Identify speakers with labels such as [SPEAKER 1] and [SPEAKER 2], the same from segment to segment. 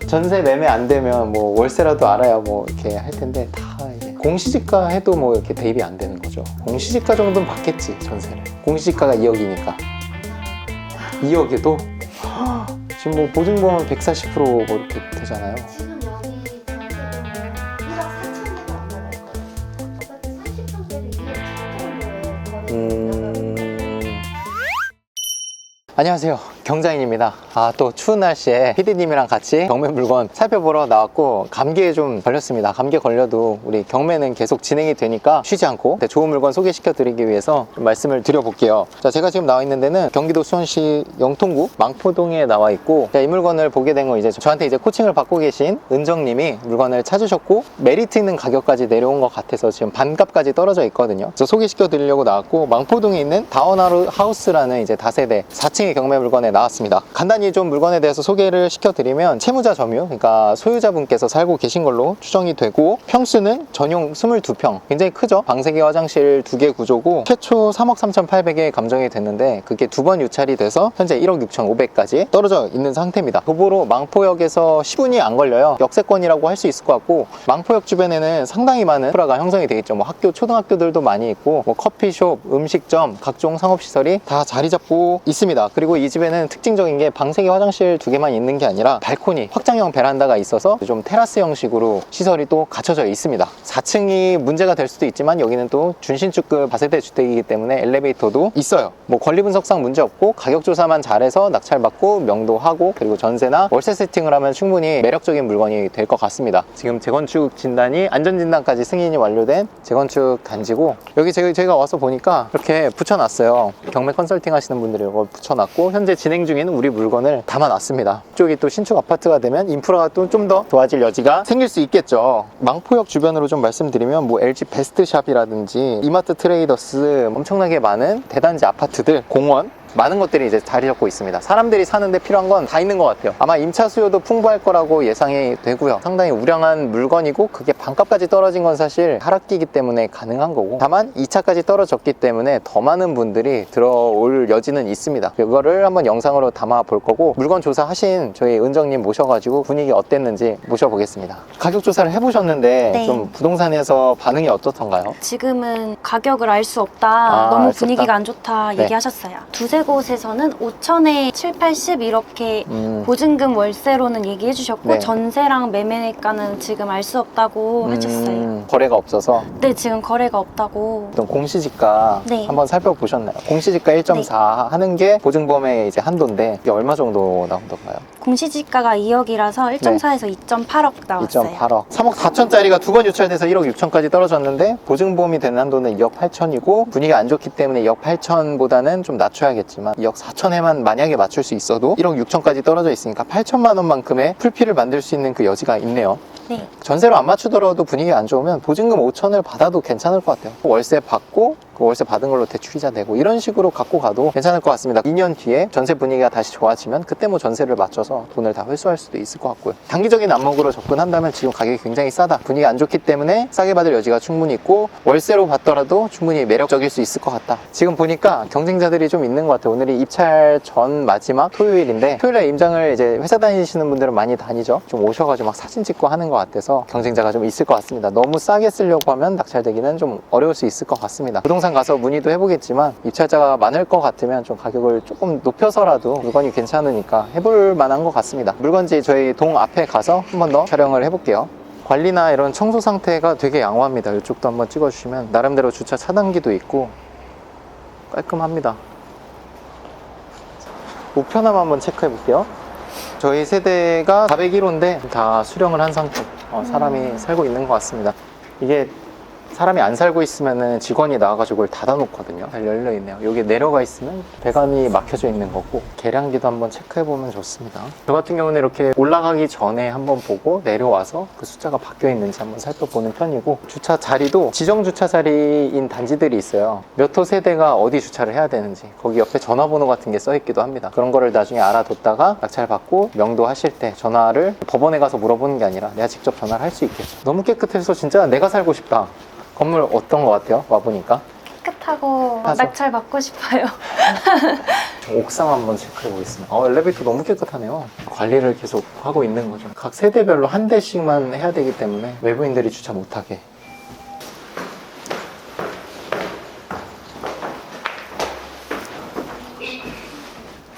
[SPEAKER 1] 전세 매매 안 되면 뭐 월세라도 알아야 뭐 이렇게 할 텐데 다 이제 공시지가 해도 뭐 이렇게 대입이 안 되는 거죠. 공시지가 정도는 받겠지 전세를. 공시지가가 2억이니까 2억에도 지금 뭐 보증보험은 140% 뭐 이렇게 되잖아요.
[SPEAKER 2] 지금 여기 전세금 1억 4천대도 안 나갈 거예요. 어차피 30평대를 2억 4 정도에
[SPEAKER 1] 안녕하세요, 경자인입니다. 또 추운 날씨에 피디님이랑 같이 경매 물건 살펴보러 나왔고 감기에 좀 걸렸습니다. 감기에 걸려도 우리 경매는 계속 진행이 되니까 쉬지 않고 좋은 물건 소개시켜 드리기 위해서 좀 말씀을 드려볼게요. 자, 제가 지금 나와 있는 데는 경기도 수원시 영통구 망포동에 나와 있고, 이 물건을 보게 된 건 이제 저한테 이제 코칭을 받고 계신 은정님이 물건을 찾으셨고 메리트 있는 가격까지 내려온 것 같아서 지금 반값까지 떨어져 있거든요. 그래서 소개시켜 드리려고 나왔고, 망포동에 있는 다원하우스라는 이제 다세대 4층의 경매 물건에 나왔습니다. 간단히 좀 물건에 대해서 소개를 시켜드리면 채무자 점유, 그러니까 소유자분께서 살고 계신 걸로 추정이 되고, 평수는 전용 22평, 굉장히 크죠. 방 3개, 화장실 2개 구조고 최초 3억 3,800에 감정이 됐는데 그게 2번 유찰이 돼서 현재 1억 6,500까지 떨어져 있는 상태입니다. 도보로 망포역에서 10분이 안 걸려요. 역세권이라고 할 수 있을 것 같고, 망포역 주변에는 상당히 많은 인프라가 형성이 되어 있죠. 뭐 학교, 초등학교들도 많이 있고, 뭐 커피숍, 음식점, 각종 상업시설이 다 자리 잡고 있습니다. 그리고 이 집에는 특징적인 게 방 3개, 화장실 2개만 있는 게 아니라 발코니, 확장형 베란다가 있어서 좀 테라스 형식으로 시설이 또 갖춰져 있습니다. 4층이 문제가 될 수도 있지만 여기는 또 준신축급 다세대 주택이기 때문에 엘리베이터도 있어요. 뭐 권리 분석상 문제 없고, 가격 조사만 잘해서 낙찰받고 명도하고, 그리고 전세나 월세 세팅을 하면 충분히 매력적인 물건이 될 것 같습니다. 지금 재건축 진단이, 안전진단까지 승인이 완료된 재건축 단지고, 여기 저희가 와서 보니까 이렇게 붙여놨어요. 경매 컨설팅 하시는 분들이 이걸 붙여놨고, 현재 진행 중인 우리 물건을 담아놨습니다. 이쪽이 또 신축 아파트가 되면 인프라가 또 좀 더 좋아질 여지가 생길 수 있겠죠. 망포역 주변으로 좀 말씀드리면 뭐 LG 베스트샵이라든지 이마트 트레이더스, 엄청나게 많은 대단지 아파트들, 공원, 많은 것들이 이제 자리 잡고 있습니다. 사람들이 사는데 필요한 건 다 있는 것 같아요. 아마 임차 수요도 풍부할 거라고 예상이 되고요. 상당히 우량한 물건이고, 그게 반값까지 떨어진 건 사실 하락기이기 때문에 가능한 거고, 다만 2차까지 떨어졌기 때문에 더 많은 분들이 들어올 여지는 있습니다. 그거를 한번 영상으로 담아 볼 거고, 물건 조사하신 저희 은정님 모셔가지고 분위기 어땠는지 모셔보겠습니다. 가격 조사를 해보셨는데
[SPEAKER 3] 네.
[SPEAKER 1] 좀 부동산에서 반응이 어떻던가요?
[SPEAKER 3] 지금은 가격을 알 수 없다, 너무
[SPEAKER 1] 알 수
[SPEAKER 3] 분위기가
[SPEAKER 1] 없다?
[SPEAKER 3] 안 좋다
[SPEAKER 1] 네.
[SPEAKER 3] 얘기하셨어요. 두세 곳에서는 5천에 7, 80 이렇게 보증금 월세로는 얘기해 주셨고,
[SPEAKER 1] 네.
[SPEAKER 3] 전세랑 매매가는 지금 알 수 없다고 하셨어요.
[SPEAKER 1] 거래가 없어서.
[SPEAKER 3] 네, 지금 거래가 없다고.
[SPEAKER 1] 어떤 공시지가
[SPEAKER 3] 네.
[SPEAKER 1] 한번 살펴보셨나요? 공시지가 1.4 하는 게 보증보험의 이제 한도인데 이게 얼마 정도 나온던가요?
[SPEAKER 3] 공시지가가 2억이라서 1.4에서 2.8억 나왔어요.
[SPEAKER 1] 2.8억. 3억 4천짜리가 2번 유찰돼서 1억 6천까지 떨어졌는데, 보증보험이 되는 한도는 2억 8천이고 분위기가 안 좋기 때문에 2억 8천보다는 좀 낮춰야겠지만 2억 4천에만 만약에 맞출 수 있어도 1억 6천까지 떨어져 있으니까 8천만 원만큼의 풀피를 만들 수 있는 그 여지가 있네요.
[SPEAKER 3] 네.
[SPEAKER 1] 전세로 안 맞추더라도 분위기가 안 좋으면 보증금 5천을 받아도 괜찮을 것 같아요. 월세 받고 그 월세 받은 걸로 대출이자 내고 이런 식으로 갖고 가도 괜찮을 것 같습니다. 2년 뒤에 전세 분위기가 다시 좋아지면 그때 뭐 전세를 맞춰서 돈을 다 회수할 수도 있을 것 같고요. 단기적인 안목으로 접근한다면 지금 가격이 굉장히 싸다, 분위기가 안 좋기 때문에 싸게 받을 여지가 충분히 있고, 월세로 받더라도 충분히 매력적일 수 있을 것 같다. 지금 보니까 경쟁자들이 좀 있는 것 같아요. 오늘이 입찰 전 마지막 토요일인데, 토요일에 임장을 이제 회사 다니시는 분들은 많이 다니죠. 좀 오셔가지고 막 사진 찍고 하는 것 같아서 경쟁자가 좀 있을 것 같습니다. 너무 싸게 쓰려고 하면 낙찰되기는 좀 어려울 수 있을 것 같습니다. 부동산 가서 문의도 해보겠지만 입찰자가 많을 것 같으면 좀 가격을 조금 높여서라도 물건이 괜찮으니까 해볼 만한 것 같습니다. 물건지 저희 동 앞에 가서 한 번 더 촬영을 해볼게요. 관리나 이런 청소 상태가 되게 양호합니다. 이쪽도 한번 찍어주시면 나름대로 주차 차단기도 있고 깔끔합니다. 우편함 한번 체크해 볼게요. 저희 세대가 401호인데 다 수령을 한 상태. 사람이 살고 있는 것 같습니다. 이게 사람이 안 살고 있으면 직원이 나와가지고 이걸 닫아놓거든요. 잘 열려있네요. 여기 내려가 있으면 배관이 막혀져 있는 거고, 계량기도 한번 체크해보면 좋습니다. 저 같은 경우는 이렇게 올라가기 전에 한번 보고 내려와서 그 숫자가 바뀌어 있는지 한번 살펴보는 편이고, 주차 자리도 지정 주차 자리인 단지들이 있어요. 몇 호 세대가 어디 주차를 해야 되는지 거기 옆에 전화번호 같은 게 써있기도 합니다. 그런 거를 나중에 알아뒀다가 낙찰 받고 명도하실 때 전화를 법원에 가서 물어보는 게 아니라 내가 직접 전화를 할 수 있겠죠. 너무 깨끗해서 진짜 내가 살고 싶다. 건물 어떤 것 같아요? 와보니까
[SPEAKER 3] 깨끗하고
[SPEAKER 1] 가서.
[SPEAKER 3] 낙찰 받고 싶어요.
[SPEAKER 1] 옥상 한번 체크해 보겠습니다. 엘리베이터 너무 깨끗하네요. 관리를 계속 하고 있는 거죠. 각 세대별로 한 대씩만 해야 되기 때문에 외부인들이 주차 못하게.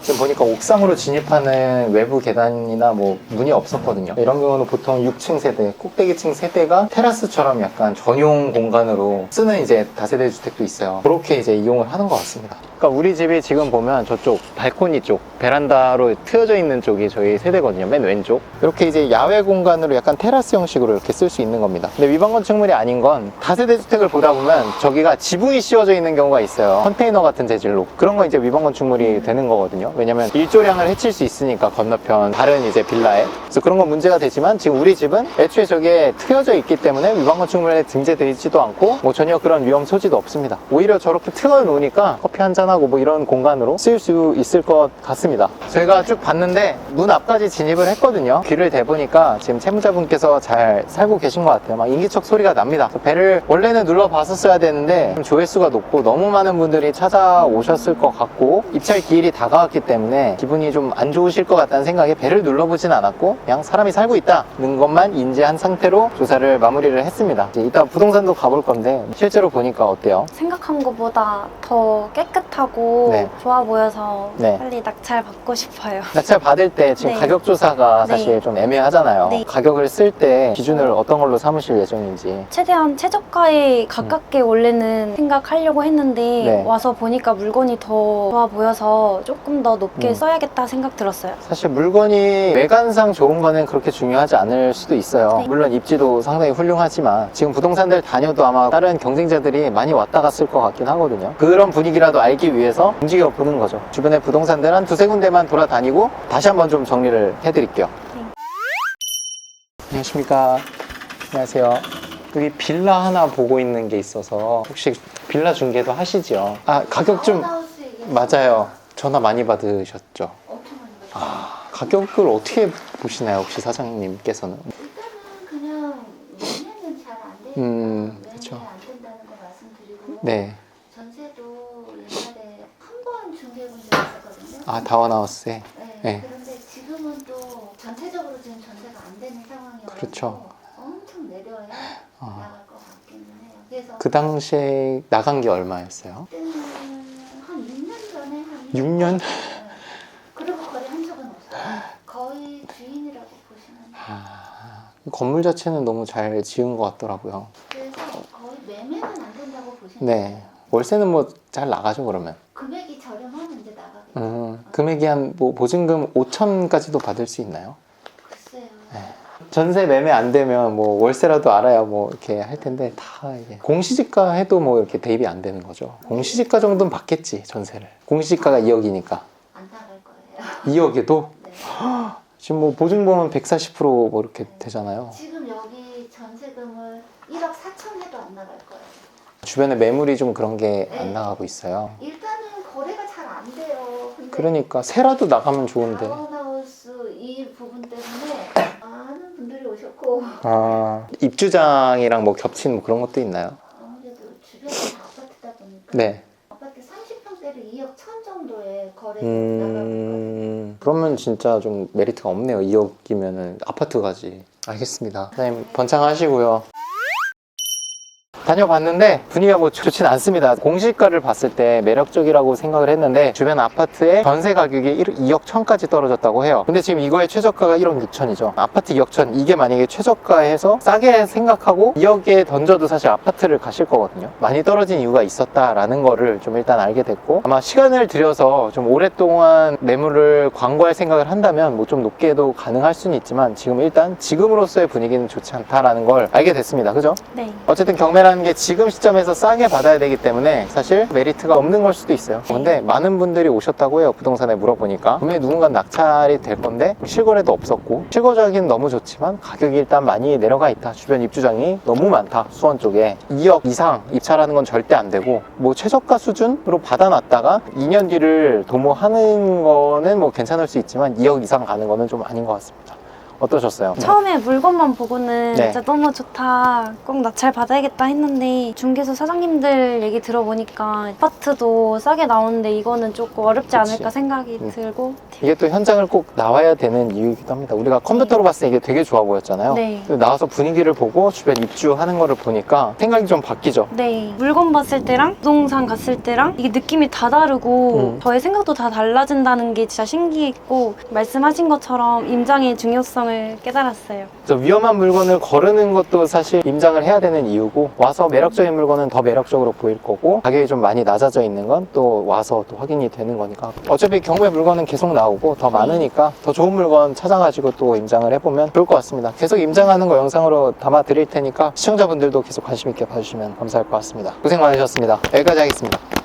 [SPEAKER 1] 지금 보니까 옥상으로 진입하는 외부 계단이나 뭐 문이 없었거든요. 이런 경우는 보통 6층 세대, 꼭대기층 세대가 테라스처럼 약간 전용 공간으로 쓰는 이제 다세대 주택도 있어요. 그렇게 이제 이용을 하는 것 같습니다. 그러니까 우리 집이 지금 보면 저쪽 발코니 쪽, 베란다로 트여져 있는 쪽이 저희 세대거든요. 맨 왼쪽. 이렇게 이제 야외 공간으로 약간 테라스 형식으로 이렇게 쓸 수 있는 겁니다. 근데 위반 건축물이 아닌 건 다세대 주택을 보다 보면 저기가 지붕이 씌워져 있는 경우가 있어요. 컨테이너 같은 재질로. 그런 건 이제 위반 건축물이 되는 거거든요. 왜냐면 일조량을 해칠 수 있으니까 건너편 다른 이제 빌라에. 그래서 그런 건 문제가 되지만 지금 우리 집은 애초에 저게 트여져 있기 때문에 위반 건축물에 등재되어 있지도 않고 뭐 전혀 그런 위험 소지도 없습니다. 오히려 저렇게 트여 놓으니까 커피 한잔하고 뭐 이런 공간으로 쓰일 수 있을 것 같습니다. 저희가 쭉 봤는데 문 앞까지 진입을 했거든요. 귀를 대보니까 지금 채무자분께서 잘 살고 계신 것 같아요. 막 인기척 소리가 납니다. 배를 원래는 눌러봤었어야 되는데 조회수가 높고 너무 많은 분들이 찾아오셨을 것 같고 입찰 기일이 다가왔기 때문에 기분이 좀 안 좋으실 것 같다는 생각에 배를 눌러보진 않았고 그냥 사람이 살고 있다는 것만 인지한 상태로 조사를 마무리를 했습니다. 이제 이따 부동산도 가볼 건데 실제로 보니까 어때요?
[SPEAKER 3] 생각한 것보다 더 깨끗하고
[SPEAKER 1] 네.
[SPEAKER 3] 좋아 보여서
[SPEAKER 1] 네.
[SPEAKER 3] 빨리 낙찰 받고 싶어요.
[SPEAKER 1] 낙찰 받을 때 지금
[SPEAKER 3] 네.
[SPEAKER 1] 가격 조사가
[SPEAKER 3] 네.
[SPEAKER 1] 사실 좀 애매하잖아요.
[SPEAKER 3] 네.
[SPEAKER 1] 가격을 쓸 때 기준을 어떤 걸로 삼으실 예정인지.
[SPEAKER 3] 최대한 최저가에 가깝게 원래는 생각하려고 했는데
[SPEAKER 1] 네.
[SPEAKER 3] 와서 보니까 물건이 더 좋아 보여서 조금 더 높게
[SPEAKER 1] 음.
[SPEAKER 3] 써야겠다 생각 들었어요.
[SPEAKER 1] 사실 물건이 외관상 좋은 거는 그렇게 중요하지 않을 수도 있어요.
[SPEAKER 3] 네.
[SPEAKER 1] 물론 입지도 상당히 훌륭하지만 지금 부동산들 다녀도 아마 다른 경쟁자들이 많이 왔다 갔을 것 같긴 하거든요. 그런 분위기라도 알기 위해서 움직여 보는 거죠. 주변에 부동산들 한 두세 군데만 돌아다니고 다시 한번 좀 정리를 해드릴게요.
[SPEAKER 3] 네.
[SPEAKER 1] 안녕하십니까. 안녕하세요. 여기 빌라 하나 보고 있는 게 있어서 혹시 빌라 중개도 하시죠? 가격 좀
[SPEAKER 2] 타운하우스 얘기
[SPEAKER 1] 맞아요. 전화 많이 받으셨죠?
[SPEAKER 2] 엄청 많이 받았어요.
[SPEAKER 1] 가격을 어떻게 보시나요, 혹시 사장님께서는?
[SPEAKER 2] 일단은 그냥 매매는 잘 안 돼요. 매매
[SPEAKER 1] 그쵸.
[SPEAKER 2] 안 된다는 거 말씀드리고
[SPEAKER 1] 네.
[SPEAKER 2] 전세도 옛날에 한 번 중개해본 적이 있었거든요.
[SPEAKER 1] 다원하우스에.
[SPEAKER 2] 네.
[SPEAKER 1] 네.
[SPEAKER 2] 그런데 지금은 또 전체적으로 지금 전세가 안 되는 상황이어서
[SPEAKER 1] 그렇죠.
[SPEAKER 2] 엄청 내려야
[SPEAKER 1] 어.
[SPEAKER 2] 나갈 것 같기는 해요. 그래서
[SPEAKER 1] 그 당시에 나간 게 얼마였어요?
[SPEAKER 2] 그때는 한 6년 전에 한
[SPEAKER 1] 6년?
[SPEAKER 2] 네. 그리고 거래한 적은 없어요. 거의 주인이라고 보시면 돼요.
[SPEAKER 1] 건물 자체는 너무 잘 지은 것 같더라고요.
[SPEAKER 2] 그래서 거의 매매는 안 된다고 보시면
[SPEAKER 1] 네.
[SPEAKER 2] 돼요.
[SPEAKER 1] 월세는 뭐 잘 나가죠, 그러면?
[SPEAKER 2] 금액이 저렴하면 이제 나가겠죠.
[SPEAKER 1] 금액이 한 뭐 보증금 5천까지도 받을 수 있나요?
[SPEAKER 2] 글쎄요.
[SPEAKER 1] 네. 전세 매매 안 되면 뭐 월세라도 알아야 뭐 이렇게 할 텐데 다 이게 공시지가 해도 뭐 이렇게 대입이 안 되는 거죠. 공시지가 정도는 받겠지, 전세를. 공시지가가 2억이니까.
[SPEAKER 2] 안 나갈 거예요.
[SPEAKER 1] 2억에도?
[SPEAKER 2] 네.
[SPEAKER 1] 지금 뭐 보증금은 140%뭐 이렇게 되잖아요.
[SPEAKER 2] 지금 여기 전세금을 1억 4천 해도 안 나갈 거예요.
[SPEAKER 1] 주변에 매물이 좀 그런 게
[SPEAKER 2] 네.
[SPEAKER 1] 안 나가고 있어요.
[SPEAKER 2] 일단은 거래가 잘 안 돼요. 근데
[SPEAKER 1] 그러니까 세라도 나가면 좋은데.
[SPEAKER 2] 타운하우스 이 부분 때문에 많은 분들이 오셨고
[SPEAKER 1] 입주장이랑 뭐 겹친 뭐 그런 것도 있나요?
[SPEAKER 2] 아무래도 주변이 다 아파트다 보니까
[SPEAKER 1] 네.
[SPEAKER 2] 아파트 30평대를 2억 1천 정도의 거래가 나가고 있거든요.
[SPEAKER 1] 그러면 진짜 좀 메리트가 없네요. 2억이면은 아파트 가지. 알겠습니다. 사장님 번창하시고요. 다녀봤는데 분위기가 뭐 좋진 않습니다. 공시가를 봤을 때 매력적이라고 생각을 했는데 주변 아파트의 전세 가격이 2억 1천까지 떨어졌다고 해요. 근데 지금 이거의 최저가가 1억 6천이죠. 아파트 2억 1천 이게 만약에 최저가에서 싸게 생각하고 2억에 던져도 사실 아파트를 가실 거거든요. 많이 떨어진 이유가 있었다라는 거를 좀 일단 알게 됐고 아마 시간을 들여서 좀 오랫동안 매물을 광고할 생각을 한다면 뭐 좀 높게도 가능할 수는 있지만 지금 일단 지금으로서의 분위기는 좋지 않다라는 걸 알게 됐습니다. 그죠?
[SPEAKER 3] 네.
[SPEAKER 1] 어쨌든 경매라는 게 지금 시점에서 싸게 받아야 되기 때문에 사실 메리트가 없는 걸 수도 있어요. 근데 많은 분들이 오셨다고 해요. 부동산에 물어보니까 분명히 누군가 낙찰이 될 건데 실거래도 없었고 실거주하기는 너무 좋지만 가격이 일단 많이 내려가 있다. 주변 입주장이 너무 많다. 수원 쪽에 2억 이상 입찰하는 건 절대 안 되고 뭐 최저가 수준으로 받아놨다가 2년 뒤를 도모하는 거는 뭐 괜찮을 수 있지만 2억 이상 가는 거는 좀 아닌 것 같습니다. 어떠셨어요?
[SPEAKER 3] 처음에 물건만 보고는
[SPEAKER 1] 네.
[SPEAKER 3] 진짜 너무 좋다, 꼭 낙찰 받아야겠다 했는데 중개소 사장님들 얘기 들어보니까 아파트도 싸게 나오는데 이거는 조금 어렵지
[SPEAKER 1] 그치.
[SPEAKER 3] 않을까 생각이 들고
[SPEAKER 1] 이게 또 현장을 꼭 나와야 되는 이유이기도 합니다. 우리가 컴퓨터로 봤을 때 이게 되게 좋아 보였잖아요.
[SPEAKER 3] 네.
[SPEAKER 1] 근데 나와서 분위기를 보고 주변 입주하는 거를 보니까 생각이 좀 바뀌죠.
[SPEAKER 3] 네, 물건 봤을 때랑 부동산 갔을 때랑 이게 느낌이 다 다르고 저의 생각도 다 달라진다는 게 진짜 신기했고 말씀하신 것처럼 임장의 중요성을 깨달았어요.
[SPEAKER 1] 저 위험한 물건을 거르는 것도 사실 임장을 해야 되는 이유고 와서 매력적인 물건은 더 매력적으로 보일 거고 가격이 좀 많이 낮아져 있는 건 또 와서 또 확인이 되는 거니까 어차피 경매 물건은 계속 나오고 더 많으니까 더 좋은 물건 찾아가지고 또 임장을 해보면 좋을 것 같습니다. 계속 임장하는 거 영상으로 담아 드릴 테니까 시청자분들도 계속 관심 있게 봐주시면 감사할 것 같습니다. 고생 많으셨습니다. 여기까지 하겠습니다.